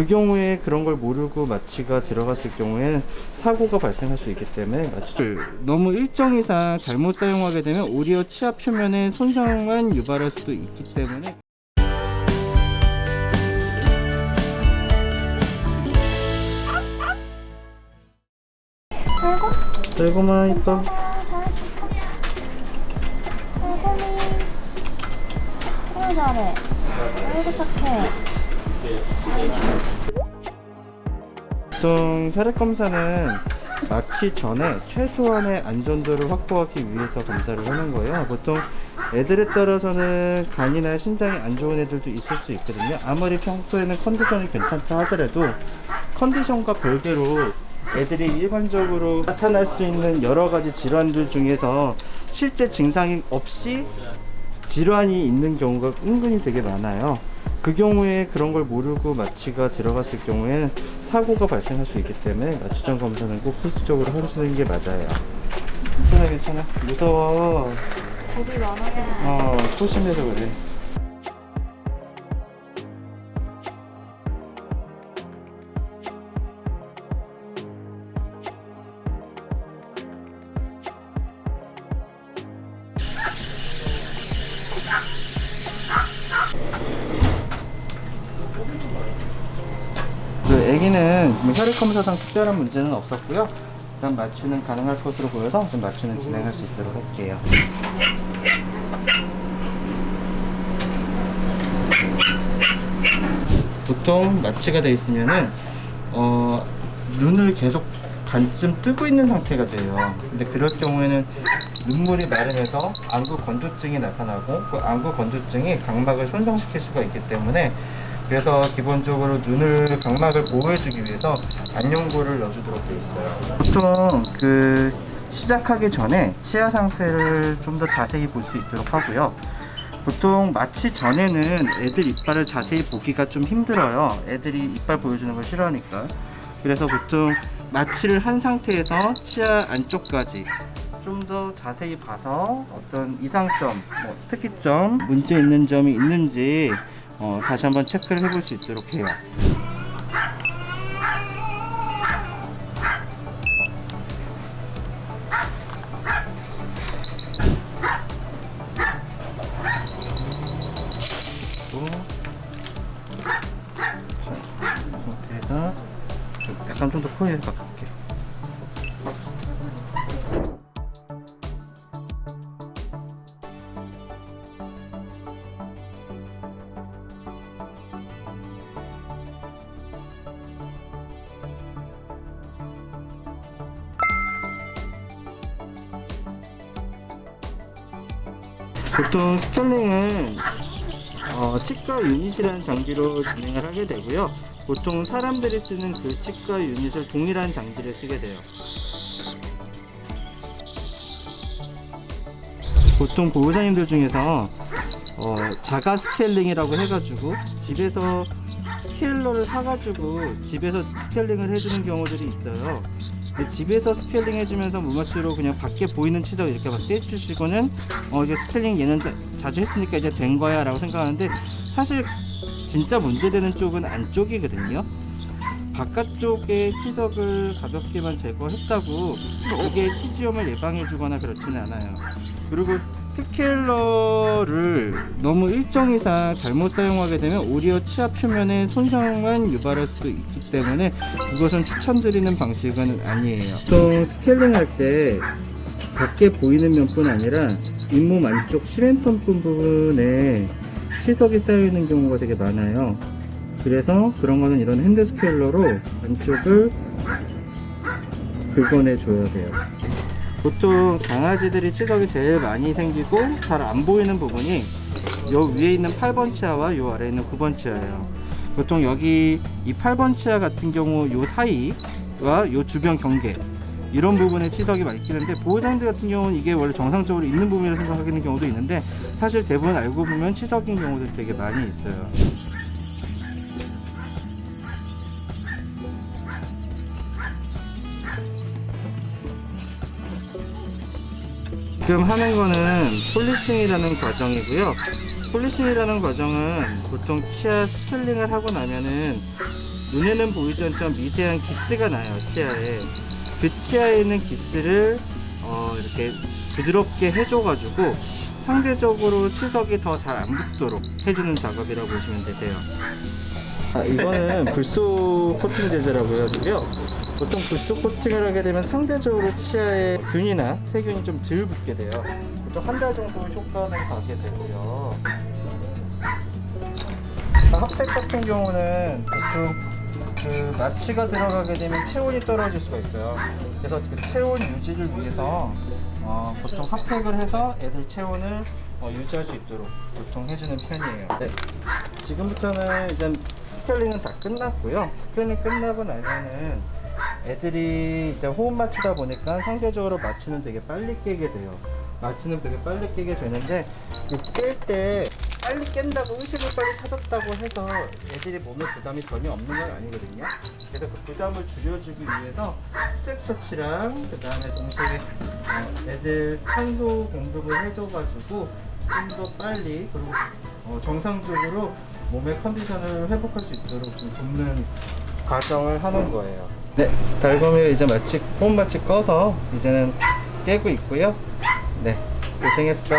그 경우에 그런 걸 모르고 마취가 들어갔을 경우에는 사고가 발생할 수 있기 때문에 마취를 너무 일정 이상 잘못 사용하게 되면 오히려 치아 표면에 손상만 유발할 수도 있기 때문에 딸고마 이뻐. 아이고 잘해. 아이고 착해. 보통 혈액 검사는 마취 전에 최소한의 안전도를 확보하기 위해서 검사를 하는 거예요. 보통 애들에 따라서는 간이나 신장이 안 좋은 애들도 있을 수 있거든요. 아무리 평소에는 컨디션이 괜찮다 하더라도 컨디션과 별개로 애들이 일반적으로 나타날 수 있는 여러 가지 질환들 중에서 실제 증상이 없이 질환이 있는 경우가 은근히 되게 많아요. 그 경우에 그런 걸 모르고 마취가 들어갔을 경우에는 사고가 발생할 수 있기 때문에 마취 전 검사는 꼭 필수적으로 하시는 게 맞아요. 괜찮아 괜찮아. 무서워. 겁이 많아서. 소심해서 그래. 그 애기는 혈액 검사상 특별한 문제는 없었고요. 일단 마취는 가능할 것으로 보여서 좀 마취는 진행할 수 있도록 할게요. 보통 마취가 돼 있으면은 눈을 계속 반쯤 뜨고 있는 상태가 돼요. 근데 그럴 경우에는 눈물이 마르면서 안구 건조증이 나타나고 그 안구 건조증이 각막을 손상시킬 수가 있기 때문에 그래서 기본적으로 눈을 각막을 보호해주기 위해서 안연고를 넣어주도록 되어 있어요. 보통 그 시작하기 전에 치아 상태를 좀 더 자세히 볼 수 있도록 하고요. 보통 마취 전에는 애들 이빨을 자세히 보기가 좀 힘들어요. 애들이 이빨 보여주는 걸 싫어하니까. 그래서 보통 마취를 한 상태에서 치아 안쪽까지 좀 더 자세히 봐서 어떤 이상점, 특이점, 문제 있는 점이 있는지 다시 한번 체크를 해볼 수 있도록 해요. 상태에다 약간 좀 더 코에 가깝게. 보통 스케일링은 치과 유닛이라는 장비로 진행을 하게 되고요. 보통 사람들이 쓰는 그 치과 유닛을 동일한 장비를 쓰게 돼요. 보통 보호자님들 중에서 자가 스케일링이라고 해가지고 집에서 스케일러를 사가지고 집에서 스케일링을 해주는 경우들이 있어요. 근데 집에서 스케일링 해주면서 무마취로 그냥 밖에 보이는 치석 이렇게 막 떼주시고는 이제 스케일링 얘는 자주 했으니까 이제 된 거야 라고 생각하는데 사실 진짜 문제되는 쪽은 안쪽이거든요. 바깥쪽에 치석을 가볍게만 제거했다고 그게 치주염을 예방해 주거나 그렇지는 않아요. 그리고 스케일러를 너무 일정 이상 잘못 사용하게 되면 오히려 치아 표면에 손상만 유발할 수도 있기 때문에 그것은 추천드리는 방식은 아니에요. 보통 스케일링 할 때 밖에 보이는 면뿐 아니라 잇몸 안쪽 시멘톤 부분에 치석이 쌓여 있는 경우가 되게 많아요. 그래서 그런 거는 이런 핸드 스케일러로 안쪽을 긁어내 줘야 돼요. 보통 강아지들이 치석이 제일 많이 생기고 잘 안 보이는 부분이 요 위에 있는 8번 치아와 요 아래에 있는 9번 치아예요. 보통 여기 이 8번 치아 같은 경우 요 사이와 요 주변 경계 이런 부분에 치석이 많이 끼는데 보호자님들 같은 경우는 이게 원래 정상적으로 있는 부분이라고 생각하는 경우도 있는데 사실 대부분 알고 보면 치석인 경우들이 되게 많이 있어요. 지금 하는 거는 폴리싱이라는 과정이고요. 폴리싱이라는 과정은 보통 치아 스케일링을 하고 나면은 눈에는 보이지 않지만 미세한 기스가 나요, 치아에. 그 치아에 있는 기스를 이렇게 부드럽게 해줘가지고 상대적으로 치석이 더 잘 안 붙도록 해주는 작업이라고 보시면 되세요. 이거는 불소 코팅 제제라고 해가지고요. 보통 불소 코팅을 하게 되면 상대적으로 치아에 균이나 세균이 좀 덜 붙게 돼요. 보통 한 달 정도 효과는 가게 되고요. 핫팩 같은 경우는 보통 그 마취가 들어가게 되면 체온이 떨어질 수가 있어요. 그래서 그 체온 유지를 위해서 보통 핫팩을 해서 애들 체온을 유지할 수 있도록 보통 해주는 편이에요. 네. 지금부터는 이제 스케일링은 다 끝났고요. 스케일링 끝나고 나면은 애들이 이제 호흡 맞추다 보니까 상대적으로 마취는 되게 빨리 깨게 돼요. 마취는 되게 빨리 깨게 되는데 깰 때 빨리 깬다고 의식을 빨리 찾았다고 해서 애들이 몸에 부담이 전혀 없는 건 아니거든요. 그래서 그 부담을 줄여주기 위해서 수액 처치랑 그 다음에 동시에 애들 탄소 공급을 해줘가지고 좀 더 빨리 그리고 정상적으로 몸의 컨디션을 회복할 수 있도록 좀 돕는 과정을 하는 거예요. 네, 달곰이를 이제 호흡 마취 꺼서 이제는 깨고 있고요. 네, 고생했어.